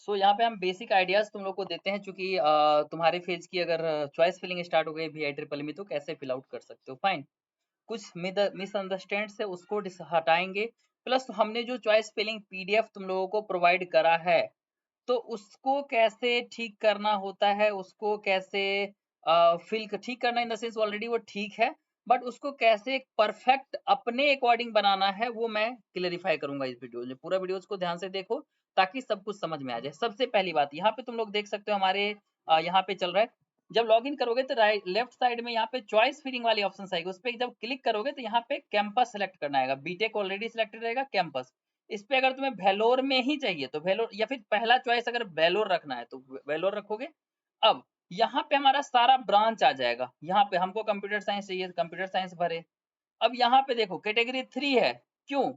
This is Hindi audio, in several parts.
सो यहाँ पे हम बेसिक आइडियाज तुम लोग को देते हैं, चूंकि तुम्हारे फेज की अगर चॉइस फिलिंग स्टार्ट हो गई वी आई ट्रिपल में तो कैसे फिल आउट कर सकते हो। फाइन, कुछ मिसअंडरस्टैंड से उसको हटाएंगे। प्लस हमने जो चॉइस फिलिंग पीडीएफ तुम लोगों को प्रोवाइड करा है, तो उसको कैसे ठीक करना होता है, उसको कैसे फिल ठीक करना इन द सेंस ऑलरेडी वो ठीक है, बट उसको कैसे परफेक्ट अपने अकॉर्डिंग बनाना है वो मैं क्लेरिफाई करूंगा इस वीडियो में। पूरा वीडियोस को ध्यान से देखो ताकि सब कुछ समझ में आ जाए। सबसे पहली बात यहाँ पे तुम लोग देख सकते हो हमारे यहाँ पे चल रहा है, जब लॉगिन करोगे तो राइट लेफ्ट साइड में यहाँ पे चॉइस फिलिंग वाली ऑप्शन आएगी, उस पर जब क्लिक करोगे तो यहाँ पे कैंपस सेलेक्ट करना आएगा। बीटेक ऑलरेडी सिलेक्टेड रहेगा, कैंपस इस पे अगर तुम्हें वेलोर में ही चाहिए तो वेलोर, या फिर पहला चॉइस अगर वेलोर रखना है तो वेलोर रखोगे। अब यहाँ पे हमारा सारा ब्रांच आ जाएगा, यहाँ पे हमको कंप्यूटर साइंस चाहिए कंप्यूटर साइंस भरे। अब यहाँ पे देखो कैटेगरी 3 है, क्यों?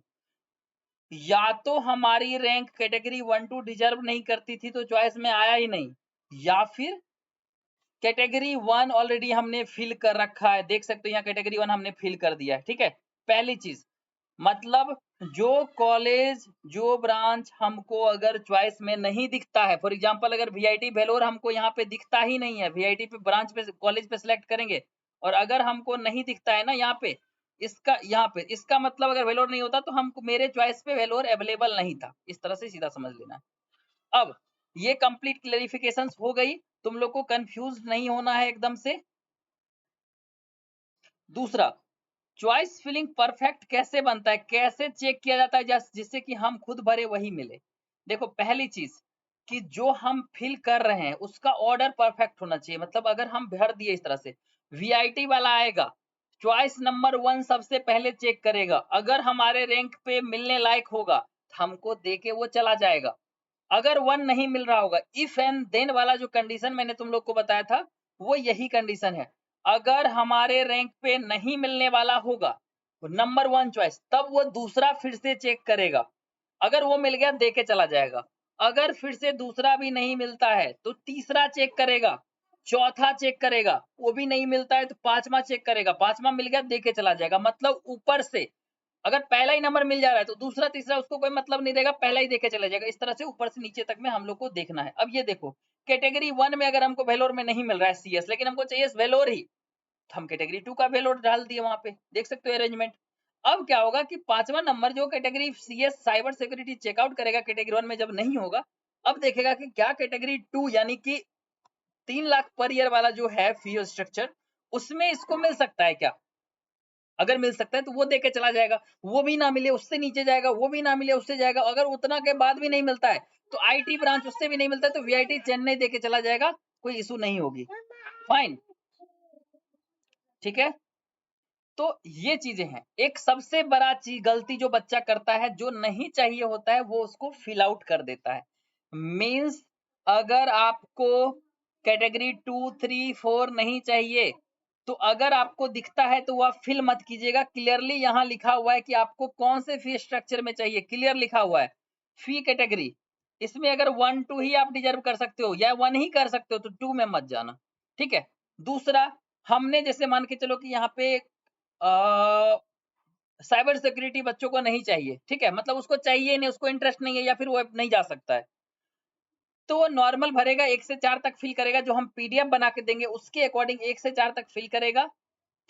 या तो हमारी रैंक कैटेगरी 1-2 डिजर्व नहीं करती थी तो चॉइस में आया ही नहीं, या फिर कैटेगरी 1 ऑलरेडी हमने फिल कर रखा है। देख सकते हो यहाँ कैटेगरी 1 हमने फिल कर दिया है, ठीक है। पहली चीज मतलब जो कॉलेज जो ब्रांच हमको अगर चॉइस में नहीं दिखता है, फॉर एग्जांपल अगर वीआईटी वेलोर हमको यहाँ पे दिखता ही नहीं है, वीआईटी पे ब्रांच पे कॉलेज पे सिलेक्ट करेंगे और अगर हमको नहीं दिखता है ना यहाँ पे, इसका मतलब अगर वेलोर नहीं होता तो हमको मेरे चॉइस पे वेलोर अवेलेबल नहीं था, इस तरह से सीधा समझ लेना। अब ये कंप्लीट क्लेरिफिकेशन हो गई, तुम लोग को कंफ्यूज नहीं होना है एकदम से। दूसरा, चॉइस फिलिंग परफेक्ट कैसे बनता है, कैसे चेक किया जाता है जिससे कि हम खुद भरे वही मिले। देखो पहली चीज कि जो हम फिल कर रहे हैं उसका ऑर्डर परफेक्ट होना चाहिए। मतलब अगर हम भर दिए इस तरह से, वीआईटी वाला आएगा चॉइस नंबर 1 सबसे पहले चेक करेगा, अगर हमारे रैंक पे मिलने लायक होगा हमको दे के वो चला जाएगा। अगर 1 नहीं मिल रहा होगा, इफ एंड देन वाला जो कंडीशन मैंने तुम लोग को बताया था वो यही कंडीशन है। अगर हमारे रैंक पे नहीं मिलने वाला होगा नंबर 1 चॉइस, तब वो दूसरा फिर से चेक करेगा, अगर वो मिल गया दे के चला जाएगा। अगर फिर से दूसरा भी नहीं मिलता है तो तीसरा चेक करेगा, चौथा चेक करेगा, वो भी नहीं मिलता है तो पांचवा चेक करेगा, पांचवा मिल गया दे के चला जाएगा। मतलब ऊपर से अगर पहला ही नंबर मिल जा रहा है तो दूसरा तीसरा उसको कोई मतलब नहीं रहेगा, पहला ही देके चला जाएगा। इस तरह से ऊपर से नीचे तक में हम लोग को देखना है। अब ये देखो कैटेगरी 1 में अगर हमको वेलोर में नहीं मिल रहा है सीएस, लेकिन हमको चाहिए वेलोर ही, तो हम कैटेगरी 2 का वेलोर डाल दिए वहां पे, देख सकते हो अरेंजमेंट। अब क्या होगा कि पांचवा नंबर जो category CS cyber security checkout करेगा कैटेगरी 1 में जब नहीं होगा, अब देखेगा कि क्या कैटेगरी 2 यानी कि 3 लाख पर ईयर वाला जो है फी स्ट्रक्चर, उसमें इसको मिल सकता है क्या। अगर मिल सकता है तो वो देके चला जाएगा, वो भी ना मिले उससे नीचे जाएगा, वो भी ना मिले उससे जाएगा, अगर उतना के बाद भी नहीं मिलता है तो आईटी ब्रांच उससे भी नहीं मिलता है तो वीआईटी चेन्नई देके चला जाएगा, कोई इशू नहीं होगी। फाइन, ठीक है। तो ये चीजें हैं। एक सबसे बड़ा चीज गलती जो बच्चा करता है, जो नहीं चाहिए होता है वो उसको फिल आउट कर देता है। मींस अगर आपको कैटेगरी 2, 3, 4 नहीं चाहिए तो अगर आपको दिखता है तो वह फिल मत कीजिएगा। क्लियरली यहाँ लिखा हुआ है कि आपको कौन से फी स्ट्रक्चर में चाहिए, क्लियर लिखा हुआ है फी कैटेगरी। इसमें अगर 1, 2 ही आप डिजर्व कर सकते हो या 1 ही कर सकते हो तो 2 में मत जाना, ठीक है। दूसरा, हमने जैसे मान के चलो कि यहाँ पे साइबर सिक्योरिटी बच्चों को नहीं चाहिए, ठीक है, मतलब उसको चाहिए नहीं, उसको इंटरेस्ट नहीं है या फिर वो नहीं जा सकता है, तो वो नॉर्मल भरेगा, 1 से 4 तक फिल करेगा, जो हम पीडीएफ बना के देंगे उसके अकॉर्डिंग 1 से 4 तक फिल करेगा,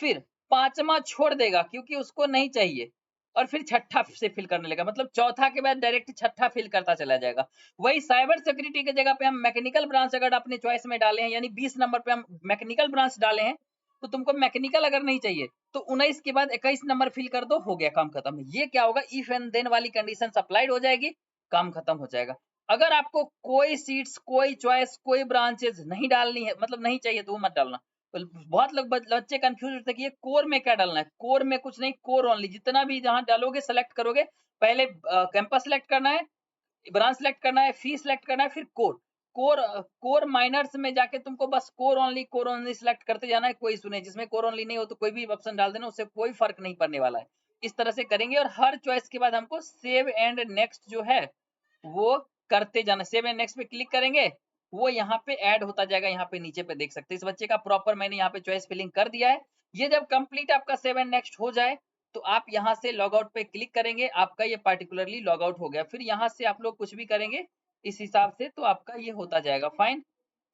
फिर पांचवा छोड़ देगा क्योंकि उसको नहीं चाहिए, और फिर छठा से फिल करने लगेगा। मतलब चौथा के बाद डायरेक्ट छठा फिल करता चला जाएगा। वही साइबर सिक्योरिटी की जगह पे हम मैकेनिकल ब्रांच अगर अपने चॉइस में डाले हैं, यानी 20 नंबर पे हम मैकेनिकल ब्रांच डाले हैं, तो तुमको मैकेनिकल अगर नहीं चाहिए तो 19 के बाद 21 नंबर फिल कर दो, हो गया काम खत्म। ये क्या होगा, इफ एंड देन वाली कंडीशन अप्लाइड हो जाएगी, काम खत्म हो जाएगा। अगर आपको कोई सीट्स, कोई चॉइस, कोई ब्रांचेस नहीं डालनी है, मतलब नहीं चाहिए, तो वो मत डालना। बहुत लोग बच्चे कंफ्यूज होते हैं कि ये कोर में क्या डालना है। कोर में कुछ नहीं, कोर ओनली, जितना भी जहां डालोगे सेलेक्ट करोगे, पहले कैंपस सेलेक्ट करना है, ब्रांच सेलेक्ट करना है, फी सेलेक्ट करना है, फिर कोर। कोर माइनर्स में जाके तुमको बस कोर ओनली सेलेक्ट करते जाना है, कोई इशू नहीं। जिसमें कोर ओनली नहीं हो तो कोई भी ऑप्शन डाल देना, उससे कोई फर्क नहीं पड़ने वाला है। इस तरह से करेंगे और हर चॉइस के बाद हमको सेव एंड नेक्स्ट जो है वो करते जाना। सेव एंड नेक्स्ट पे क्लिक करेंगे, वो यहाँ पे ऐड होता जाएगा। यहाँ पे नीचे पे देख सकते हैं इस बच्चे का प्रॉपर मैंने यहाँ पे चॉइस फिलिंग कर दिया है। ये जब कंप्लीट आपका सेव एंड नेक्स्ट हो जाए तो आप यहाँ से लॉग आउट पे क्लिक करेंगे, आपका ये पार्टिकुलरली लॉग आउट हो गया। फिर यहाँ से आप लोग कुछ भी करेंगे, इस हिसाब से तो आपका ये होता जाएगा। फाइन,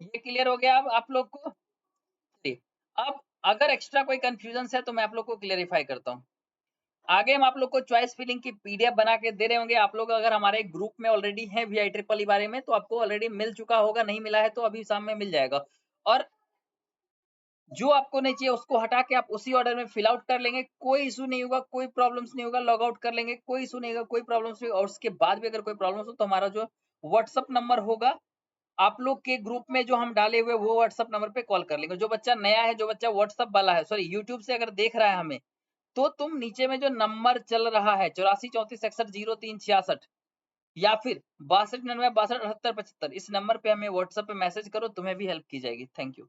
ये क्लियर हो गया अब आप लोग को? चलिए, अब अगर एक्स्ट्रा कोई कन्फ्यूजन्स है तो मैं आप लोग को क्लेरिफाई करता हूँ। आगे हम आप लोग को चॉइस फिलिंग की पीडीएफ बना के दे रहे होंगे। आप लोग अगर हमारे ग्रुप में ऑलरेडी हैं वी आई ट्रिपल ई बारे में, तो आपको ऑलरेडी मिल चुका होगा, नहीं मिला है तो अभी शाम में मिल जाएगा। और जो आपको नहीं चाहिए उसको हटा के आप उसी ऑर्डर में फिल आउट कर लेंगे, कोई इशू नहीं होगा, कोई प्रॉब्लम्स नहीं होगा, लॉग आउट कर लेंगे, कोई इशू नहीं होगा, कोई प्रॉब्लम्स नहीं होगा। और उसके बाद भी अगर कोई प्रॉब्लम्स हो तो हमारा जो व्हाट्सअप नंबर होगा आप लोग के ग्रुप में जो हम डाले हुए वो व्हाट्सअप नंबर पे कॉल कर लेंगे। जो बच्चा नया है, जो बच्चा व्हाट्सअप वाला है, सॉरी यूट्यूब से अगर देख रहा है हमें, तो तुम नीचे में जो नंबर चल रहा है 84 34 61 03 66 या फिर 62 99 62 78 75, इस नंबर पे हमें व्हाट्सएप पे मैसेज करो, तुम्हें भी हेल्प की जाएगी। Thank you.